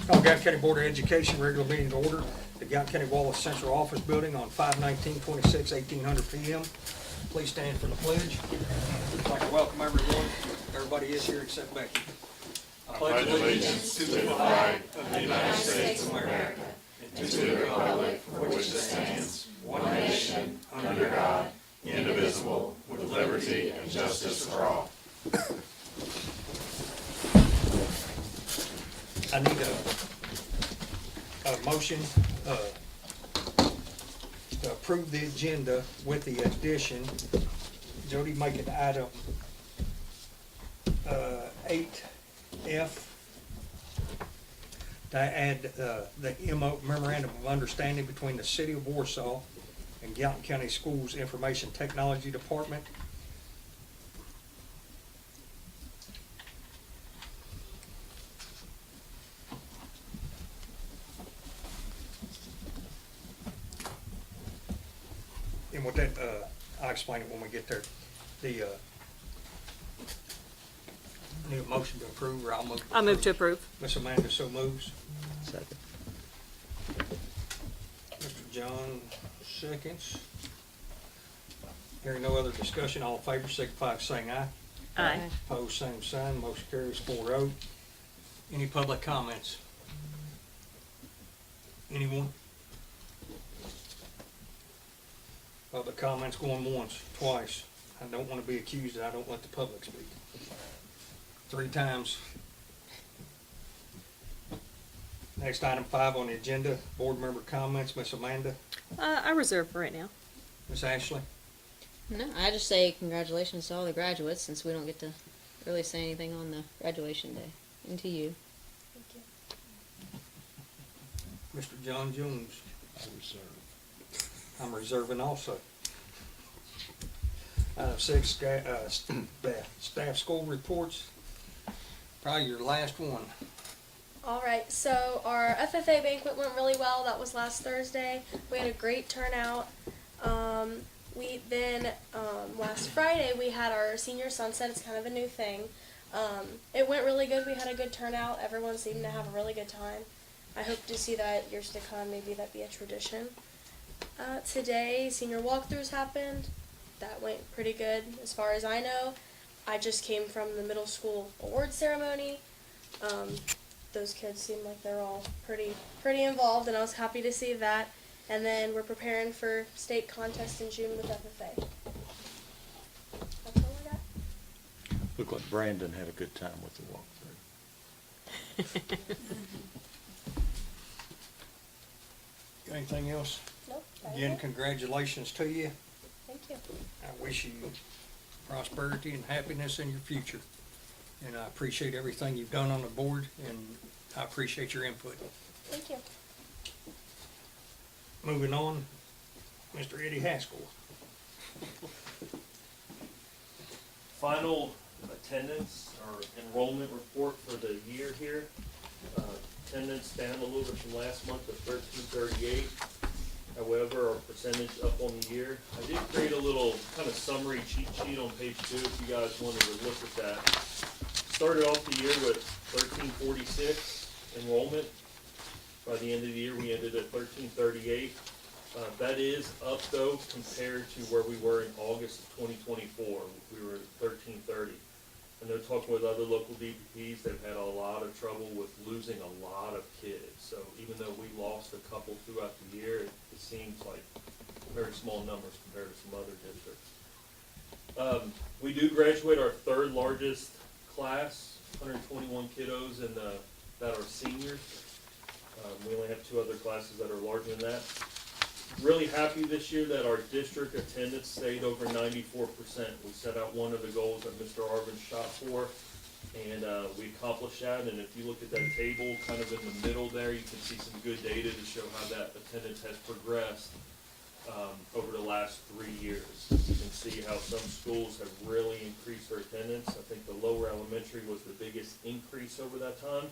Gallatin County Board of Education regular meeting to order. The Gallatin County Wallace Central Office Building on 5/19/26, 1800 p.m. Please stand for the pledge. I'd like to welcome everyone. Everybody is here except Becky. I pledge allegiance to the flag of the United States of America and to the republic for which it stands, one nation, under God, indivisible, with liberty and justice for all. I need a motion to approve the agenda with the addition. Jody, make it item 8F to add the memorandum of understanding between the City of Warsaw and Gallatin County Schools Information Technology Department. And with that, I'll explain it when we get there. The need a motion to approve, or I'll move. I move to approve. Miss Amanda so moves. Second. Mr. John seconds. Hearing no other discussion, all in favor signify by saying aye. Aye. Opposed, same sign. Motion carries 4-0. Any public comments? Anyone? Public comments going once, twice. I don't want to be accused that I don't let the public speak. 3 times. Next, item 5 on the agenda, board member comments. Miss Amanda, I reserve for right now. Miss Ashley. No, I just say congratulations to all the graduates since we don't get to really say anything on the graduation day. And to you. Mr. John Jones. I'm reserving also. Item 6, staff school reports. Probably your last one. All right, so our FFA banquet went really well. That was last Thursday. We had a great turnout. Last Friday we had our senior sunset. It's kind of a new thing. It went really good. We had a good turnout. Everyone seemed to have a really good time. I hope to see that years to come. Maybe that be a tradition. Today, senior walkthroughs happened. That went pretty good as far as I know. I just came from the middle school award ceremony. Those kids seem like they're all pretty involved, and I was happy to see that. And then we're preparing for state contest in June with FFA. That's all I got. Looked like Brandon had a good time with the walkthrough. Got anything else? Nope. that is Again, it. congratulations to you. Thank you. I wish you prosperity and happiness in your future. And I appreciate everything you've done on the board, and I appreciate your input. Thank you. Moving on, Mr. Eddie Haskell. Final attendance or enrollment report for the year here. Attendance down a little bit from last month at 1338. However, our percentage up on the year. I did create a little kind of summary cheat sheet on page 2 if you guys wanted to look at that. Started off the year with 1346 enrollment. By the end of the year, we ended at 1338. That is up though compared to where we were in August of 2024. We were at 1330. I know talking with other local DPPs, they've had a lot of trouble with losing a lot of kids. So even though we lost a couple throughout the year, it seems like very small numbers compared to some other districts. We do graduate our 3rd largest class, 121 kiddos that are seniors. We only have 2 other classes that are larger than that. Really happy this year that our district attendance stayed over 94%. We set out one of the goals that Mr. Arvin shot for, and we accomplished that. And if you look at that table kind of in the middle there, you can see some good data to show how that attendance has progressed over the last 3 years. You can see how some schools have really increased their attendance. I think the lower elementary was the biggest increase over that time.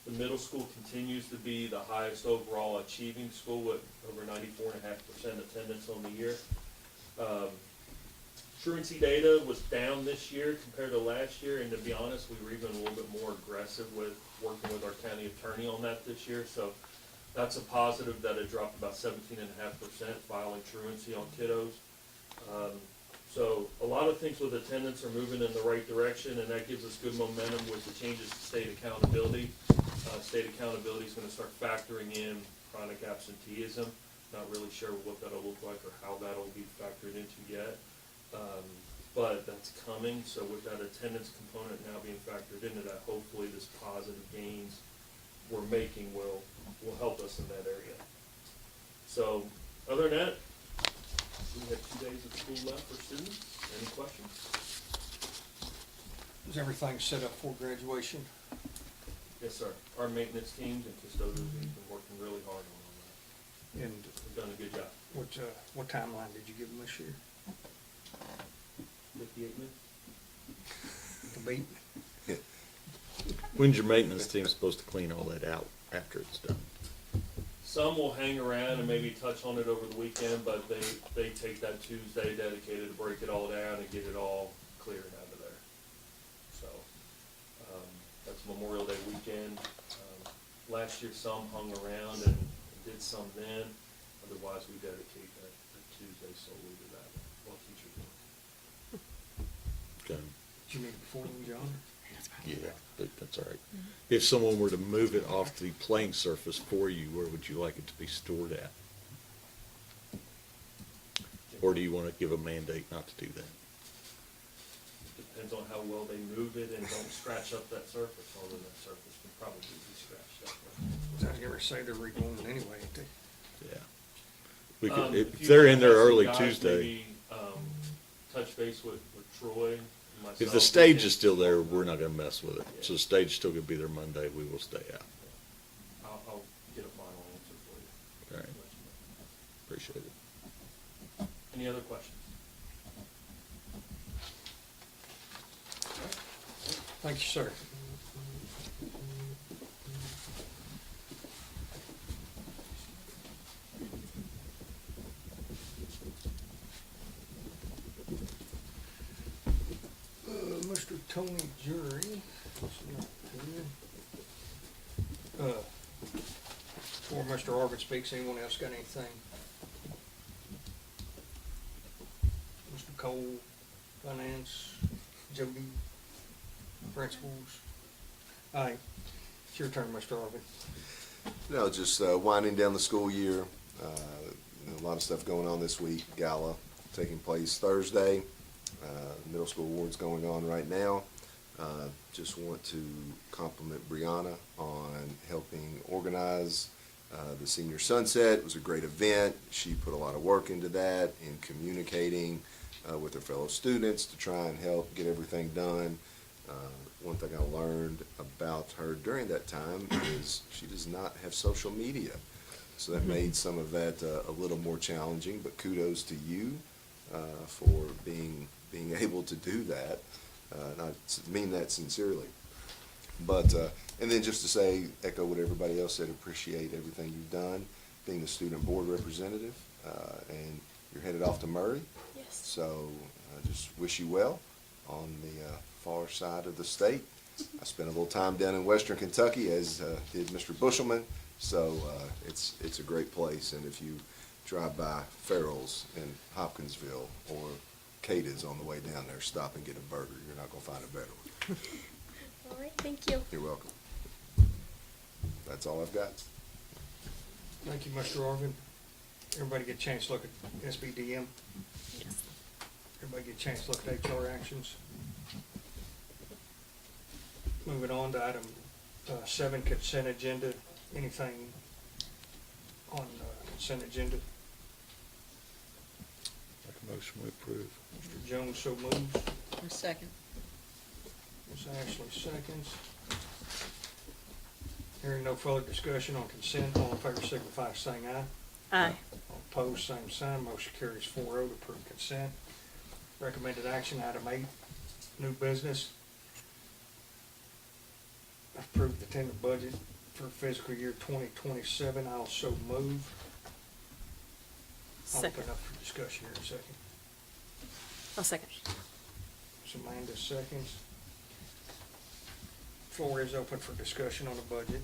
The middle school continues to be the highest overall achieving school with over 94.5% attendance on the year. Truancy data was down this year compared to last year, and to be honest, we were even a little bit more aggressive with working with our county attorney on that this year, so that's a positive that it dropped about 17.5% filing truancy on kiddos. So a lot of things with attendance are moving in the right direction, and that gives us good momentum with the changes to state accountability. State accountability is going to start factoring in chronic absenteeism. Not really sure what that'll look like or how that'll be factored into yet. But that's coming, so with that attendance component now being factored into that, hopefully this positive gains we're making will help us in that area. So, other than that, we have 2 days of school left for students. Any questions? Is everything set up for graduation? Yes, sir. Our maintenance teams and custodians have been working really hard on all that. And We've done a good job. what timeline did you give them this year? 58 minutes? The beat? When's your maintenance team supposed to clean all that out after it's done? Some will hang around and maybe touch on it over the weekend, but they take that Tuesday dedicated to break it all down and get it all cleared out of there. So, that's Memorial Day weekend. Last year some hung around and did some then. Otherwise we dedicate that Tuesday solely to that while teachers work. Okay. Did you meet before them, John? Yeah, but that's all right. If someone were to move it off the playing surface for you, where would you like it to be stored at? Or do you want to give a mandate not to do that? Depends on how well they move it and don't scratch up that surface, although that surface can probably be scratched up. I was gonna say they're redoing it anyway, ain't they? Yeah. We could, If if you they're wanna in there have some early guys Tuesday, maybe, touch base with Troy, myself. if the stage is still there, we're not gonna mess with it. So the stage is still gonna be there Monday, we will stay out. I'll get a final answer for you. All right, Let you appreciate it. know. Any other questions? Thank you, sir. Mr. Tony Jury. Before Mr. Arvin speaks, anyone else got anything? Mr. Cole, Finance, Jody, Principals. Aye. It's your turn, Mr. Arvin. No, just winding down the school year. A lot of stuff going on this week. Gala taking place Thursday. Middle school awards going on right now. Just want to compliment Brianna on helping organize the Senior Sunset. It was a great event. She put a lot of work into that, in communicating with her fellow students to try and help get everything done. One thing I learned about her during that time is she does not have social media. So that made some of that a little more challenging, but kudos to you for being able to do that. And I mean that sincerely. But, and then just to say, echo what everybody else said, appreciate everything you've done, being the student board representative, and you're headed off to Murray. Yes. So I just wish you well on the far side of the state. I spent a little time down in Western Kentucky, as did Mr. Bushelman. So it's a great place, and if you drive by Farrell's in Hopkinsville or Cada's on the way down there, stop and get a burger. You're not going to find a better one. All right, thank you. You're welcome. That's all I've got. Thank you, Mr. Arvin. Everybody get a chance to look at SBDM? Yes. Everybody get a chance to look at HR actions? Moving on to item 7, consent agenda. Anything on consent agenda? Make a motion we approve. Mr. Jones so moves. A second. Ms. Ashley seconds. Hearing no further discussion on consent, all in favor signify by saying aye. Aye. All opposed, same sign. Motion carries 4-0 to approve consent. Recommended action, item 8, new business. Approve the tentative budget for fiscal year 2027. I'll so move. I'll Second. open up for discussion here in a second. I'll second. So Amanda seconds. Floor is open for discussion on the budget.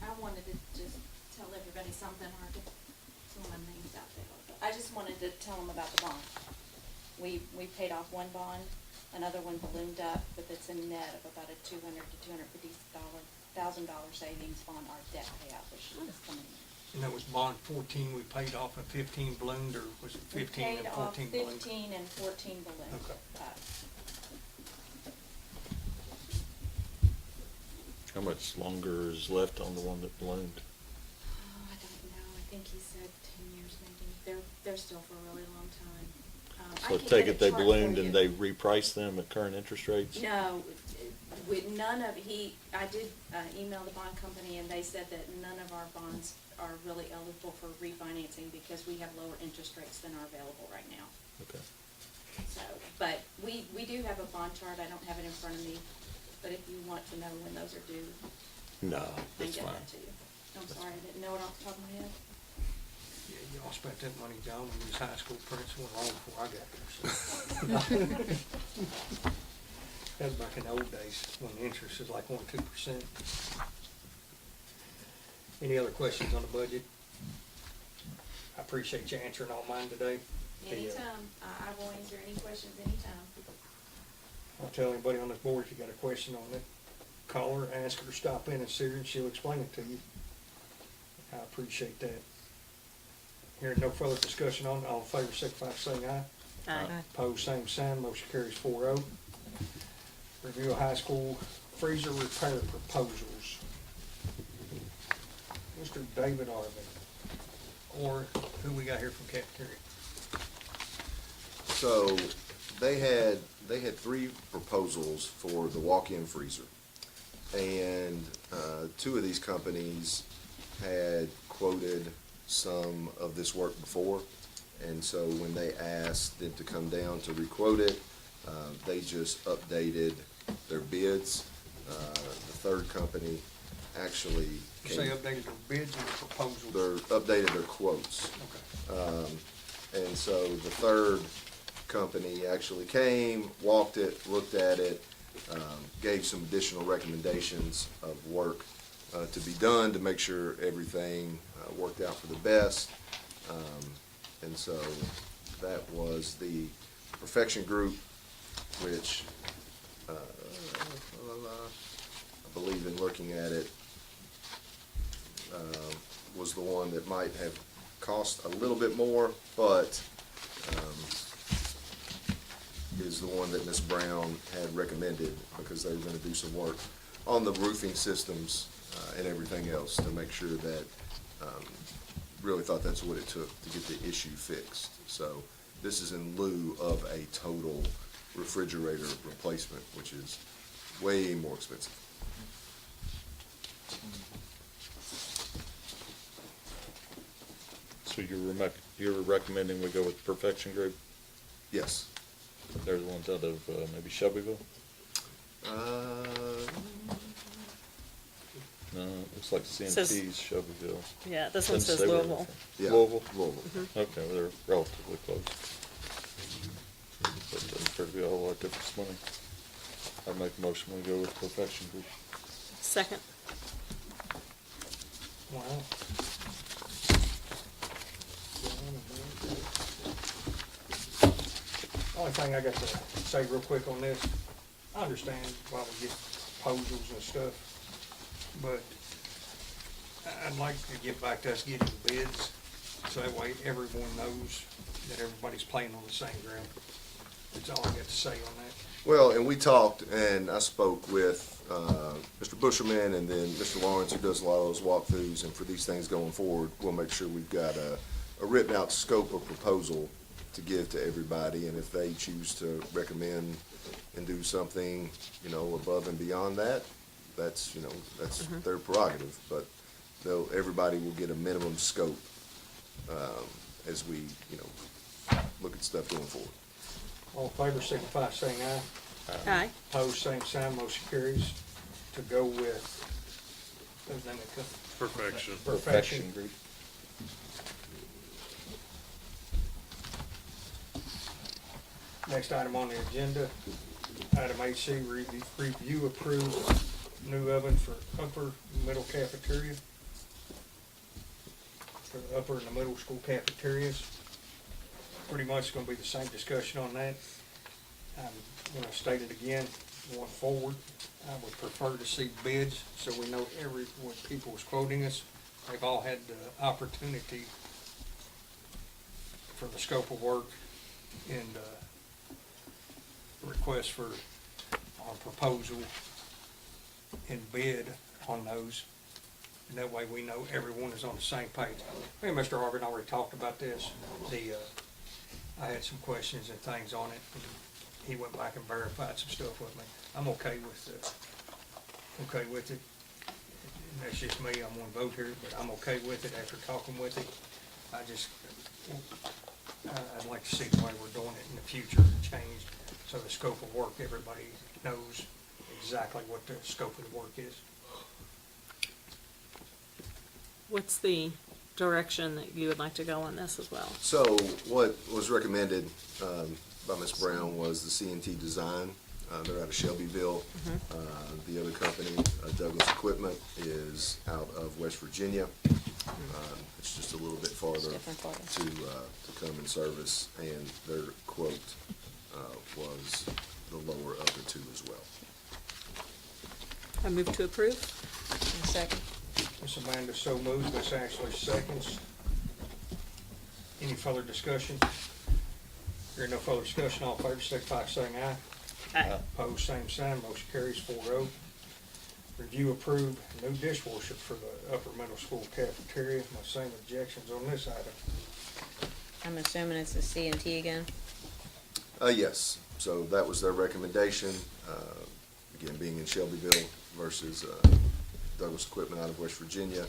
I wanted to just tell everybody something, or get some of my names out there. But I just wanted to tell them about the bond. We paid off one bond, another one ballooned up, but it's a net of about a $200,000 to $250,000 savings on our debt payout this year that's coming in. And that was bond 14 we paid off and 15 ballooned, or was it 15 and 14 We paid ballooned? off 15 and 14 ballooned. Okay. How much longer is left on the one that ballooned? Oh, I don't know. I think he said 10 years maybe. They're still for a really long time. I So can take get it a they chart for ballooned you. and they reprice them at current interest rates? No, with none of, I did email the bond company, and they said that none of our bonds are really eligible for refinancing because we have lower interest rates than are available right now. Okay. So, but we do have a bond chart. I don't have it in front of me, but if you want to know when those are due, No, I can that's get fine. that to you. I'm sorry, I didn't know it off the top of my head. Yeah, y'all spent that money, John, when you was high school principal, long before I got there, so. That was back in the old days, when the interest was like 1-2%. Any other questions on the budget? I appreciate you answering all mine today. Anytime, I will answer any questions anytime. I'll tell anybody on this board, if you got a question on it, call her, ask her to stop in and see her, and she'll explain it to you. I appreciate that. Hearing no further discussion on it, all in favor, signify by saying aye. Aye. Opposed, same sign, motion carries 4-0. Review of high school freezer repair proposals. Mr. David Arvin, or who we got here from cafeteria? So they had 3 proposals for the walk-in freezer. And 2 of these companies had quoted some of this work before. And so when they asked them to come down to requote it, they just updated their bids. The 3rd company actually You say updated their bids and proposals? updated their quotes. Okay. And so the 3rd company actually came, walked it, looked at it, gave some additional recommendations of work to be done to make sure everything worked out for the best. And so that was the Perfection Group, which I believe in looking at it, was the one that might have cost a little bit more, but is the one that Ms. Brown had recommended because they were going to do some work on the roofing systems and everything else to make sure that, really thought that's what it took to get the issue fixed. So this is in lieu of a total refrigerator replacement, which is way more expensive. So you're recommending we go with Perfection Group? Yes. They're the ones out of maybe Shelbyville? No, it looks like Says- CMT's Shelbyville. Yeah, this one Doesn't says say where they're Louisville. from. Yeah, Louisville? Louisville. Okay, well, they're relatively close. But it doesn't appear to be a whole lot difference money. I'd make a motion we go with Perfection Group. Second. Wow. Only thing I got to say real quick on this, I understand why we get proposals and stuff, but I'd like to get back to us getting bids, so that way everyone knows that everybody's playing on the same ground. That's all I got to say on that. Well, and we talked, and I spoke with Mr. Busherman and then Mr. Lawrence, who does a lot of those walkthroughs, and for these things going forward, we'll make sure we've got a written out scope of proposal to give to everybody, and if they choose to recommend and do something, above and beyond that, that's their prerogative, but everybody will get a minimum scope as we, look at stuff going forward. All in favor, signify by saying aye. Aye. Opposed, same sign, motion carries to go with, whose name it comes? Perfection. Perfection. Group. Next item on the agenda, item 8C, review approved new oven for upper and middle cafeteria. For the upper and the middle school cafeterias. Pretty much gonna be the same discussion on that. I'm gonna state it again, going forward, I would prefer to see bids, so we know what people is quoting us. They've all had the opportunity for the scope of work and, request for, proposal and bid on those. And that way we know everyone is on the same page. Me and Mr. Arvin already talked about this. I had some questions and things on it, and he went back and verified some stuff with me. I'm okay with it. And that's just me, I'm one vote here, but I'm okay with it after talking with it. I'd like to see the way we're doing it in the future changed, so the scope of work, everybody knows exactly what the scope of the work is. What's the direction that you would like to go on this as well? So what was recommended by Ms. Brown was the C&T Design. They're out of Shelbyville. The other company, Douglas Equipment, is out of West Virginia. It's just a little bit farther to come in service, and their quote was the lower of the two as well. I move to approve. Second. Ms. Amanda so moves, Ms. Ashley seconds. Any further discussion? Hearing no further discussion, all in favor, signify by saying aye. Aye. Opposed, same sign, motion carries 4-0. Review approved new dishwasher for the upper middle school cafeteria. No same objections on this item. I'm assuming it's the C&T again. Yes, so that was their recommendation, again, being in Shelbyville versus Douglas Equipment out of West Virginia,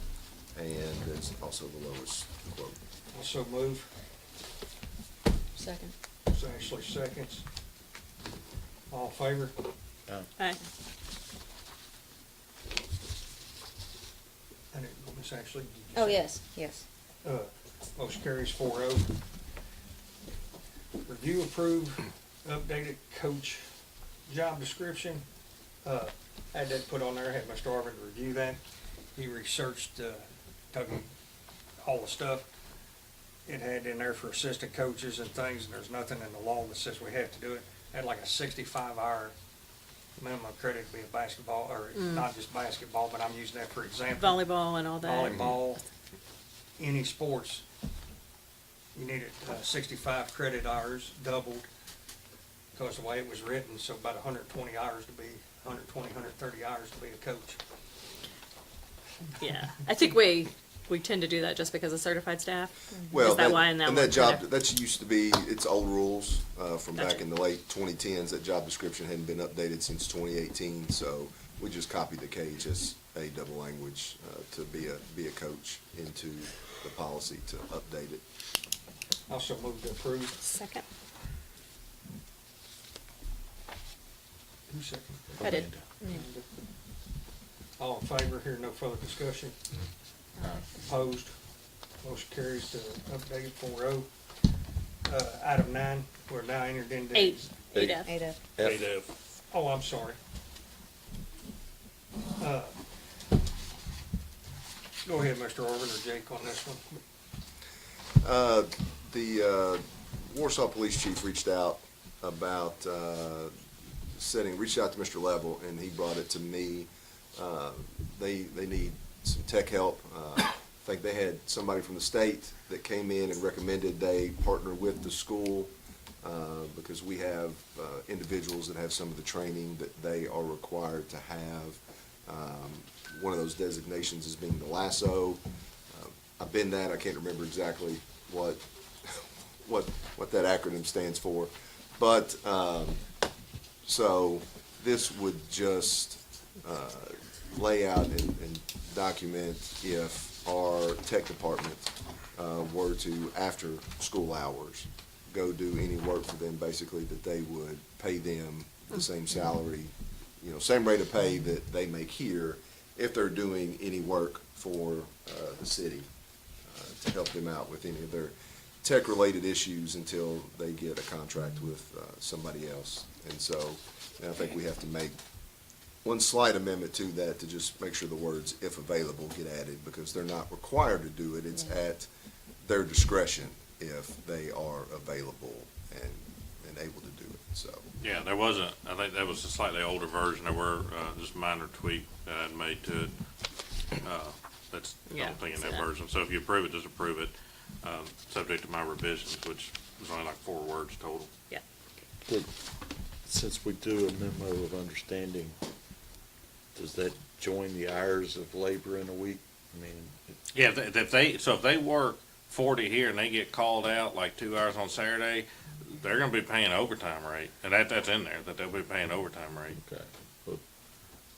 and it's also the lowest quote. Also move, Second. Ms. Ashley seconds. All in favor? Aye. And Ms. Ashley? did you Oh, say- yes. Motion carries 4-0. Review approved updated coach job description. Had that put on there, had Mr. Arvin review that. He researched, took all the stuff it had in there for assistant coaches and things, and there's nothing in the law that says we have to do it. Had like a 65-hour minimum credit to be a basketball, or not just basketball, but I'm using that for example. Volleyball and all that. Volleyball, any sports, you needed 65 credit hours doubled, because the way it was written, so about 120 hours to be, 130 hours to be a coach. Yeah, I think we tend to do that just because of certified staff. Well, Is that why in that and one that job, kind of- that used to be, it's old rules from back Gotcha. in the late 2010s. That job description hadn't been updated since 2018, so we just copied the KHSA double language to be a coach into the policy to update it. Also move to approve. Second. Who seconded that? I did. All in favor, here no further discussion. Opposed, motion carries to update 4-0. Item 9, we're now entered into. 8. Eight. 8F. Ada. F. Oh, I'm sorry. Go ahead, Mr. Orvin or Jake on this one. The Warsaw Police Chief reached out about reached out to Mr. Level, and he brought it to me. They need some tech help. I think they had somebody from the state that came in and recommended they partner with the school because we have individuals that have some of the training that they are required to have. One of those designations is being the lasso. I've been that. I can't remember exactly what that acronym stands for, but so this would just lay out and document if our tech department were to, after school hours, go do any work for them, basically that they would pay them the same salary, same rate of pay that they make here if they're doing any work for the city to help them out with any of their tech-related issues until they get a contract with somebody else. And so I think we have to make one slight amendment to that to just make sure the words "if available" get added, because they're not required to do it. It's at their discretion if they are available and able to do it, so. Yeah, there wasn't, I think that was a slightly older version. There were just minor tweak that I'd made to it. That's the Yeah, only thing in see that that. version. So if you approve it, just approve it, subject to my revisions, which was only like 4 words total. But since we do a memo of understanding, does that join the hours of labor in a week? I mean, Yeah, if they work 40 here and they get called out like 2 hours on Saturday, they're gonna be paying overtime rate, and that's in there, that they'll be paying overtime rate. okay, but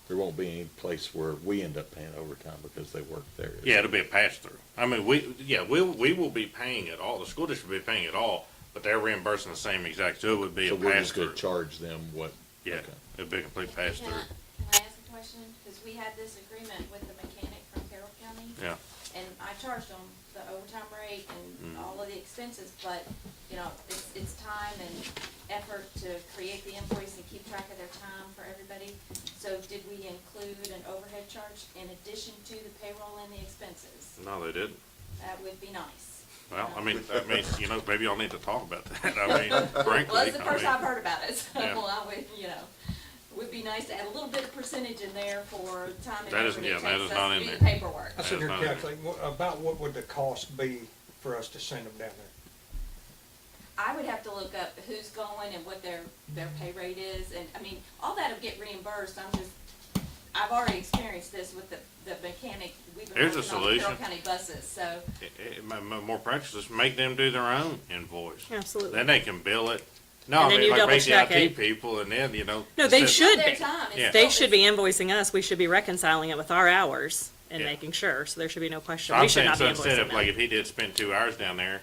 there won't be any place where we end up paying overtime because they work there. Yeah, it'll be a pass-through. I mean, we will be paying it all, the school district will be paying it all, but they're reimbursing the same exact, so it would be So a we're just pass-through. gonna charge them what? Yeah, okay. it'd be a complete Can pass-through. I ask a question? Because we had this agreement with the mechanic from Carroll County. Yeah. And I charged them the overtime rate and all of the expenses, but, you know, it's time and effort to create the invoice and keep track of their time for everybody. So did we include an overhead charge in addition to the payroll and the expenses? No, they didn't. That would be nice. Well, I mean, maybe y'all need to talk about that. I mean, frankly. Well, that's the I first mean, I've heard about it, so Yeah. I would, you know, would be nice to add a little bit of percentage in there for time and That effort isn't- it yeah, takes that is us not to in do there. the paperwork. I sit here That's not- calculating, about what would the cost be for us to send them down there? I would have to look up who's going and what their pay rate is, and, I mean, all that'll get reimbursed. I've already experienced this with the mechanic. We've been Here's a working on the Carroll solution. County buses, so, More practice, just make them do their own invoice. Absolutely. Then they can bill it. No, And I then mean, you like double make the check IT it. people, and then, No, they instead- should their be. time is Yeah. They still- should be invoicing us. We should be reconciling it with our hours and Yeah. making sure, so there should be no So question. I'm We should saying, not be so instead invoicing of, like, them. if he did spend 2 hours down there,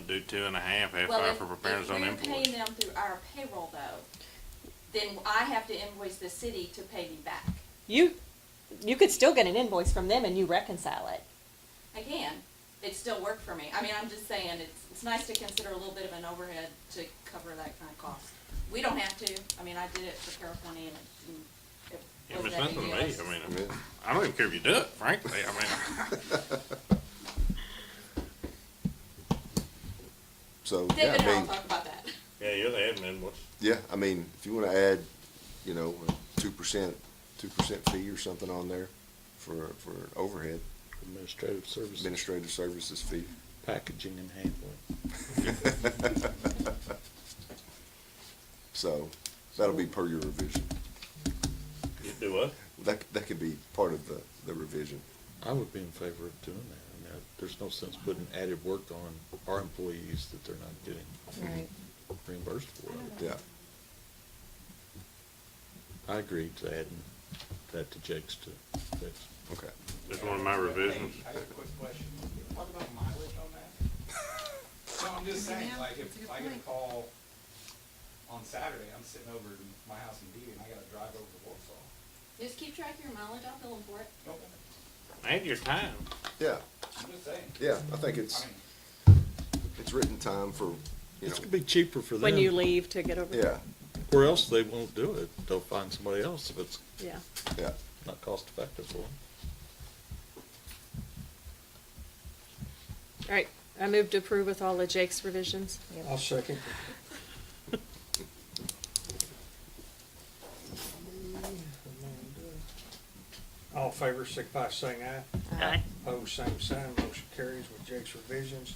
do 2.5, half Well, hour for preparing his own if we're invoice. paying them through our payroll though, then I have to invoice the city to pay me back. You could still get an invoice from them and you reconcile it. Again, it still worked for me. I mean, I'm just saying, it's nice to consider a little bit of an overhead to cover that kind of cost. We don't have to. I mean, I did it for Carroll County and it Yeah, wasn't it's that big nothing a to me. deal. I mean, Yeah. I don't even care if you do it, frankly. I mean, So, David yeah, and I I will mean, talk about that. yeah, you're the admin. yeah, I mean, if you wanna add, a 2% fee or something on there for an overhead, Administrative services, administrative services fee. packaging and handling. So, that'll be per your revision. You do what? That could be part of the revision. I would be in favor of doing that. I mean, there's no sense putting added work on our employees that they're not getting Right. reimbursed for. Yeah. I agree to adding that to Jake's to fix. Okay. Just one of my revisions. I got a quick question. Talk about mileage on that? So I'm just saying, like, if I get a call on Saturday, I'm sitting over at my house in Dee, and I gotta drive over to Warsaw. Just keep track of your mileage. I'll bill them for it. Nope. And your time. Yeah, I'm just saying. yeah, I think I it's mean, written time for, It's gonna be cheaper for them. When you leave to get over. yeah, Or else they won't do it. They'll find somebody else if it's Yeah. yeah. not cost effective for them. All right. I move to approve with all of Jake's revisions. I'll second. All in favor, signify by saying aye. Aye. Opposed, same sign, motion carries with Jake's revisions.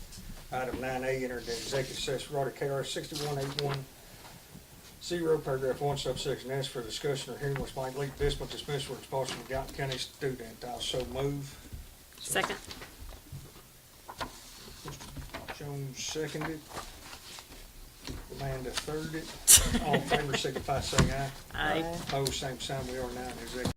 Item 9A, enter into executive session, order KR 61810, paragraph 1, subsection S, for discussion or hearing which might lead to dismissal or expulsion of Gallatin County student. I'll so move. Second. Jones seconded. Amanda thirded. All in favor, signify by saying aye. Aye. Opposed, same sign. We are now in executive.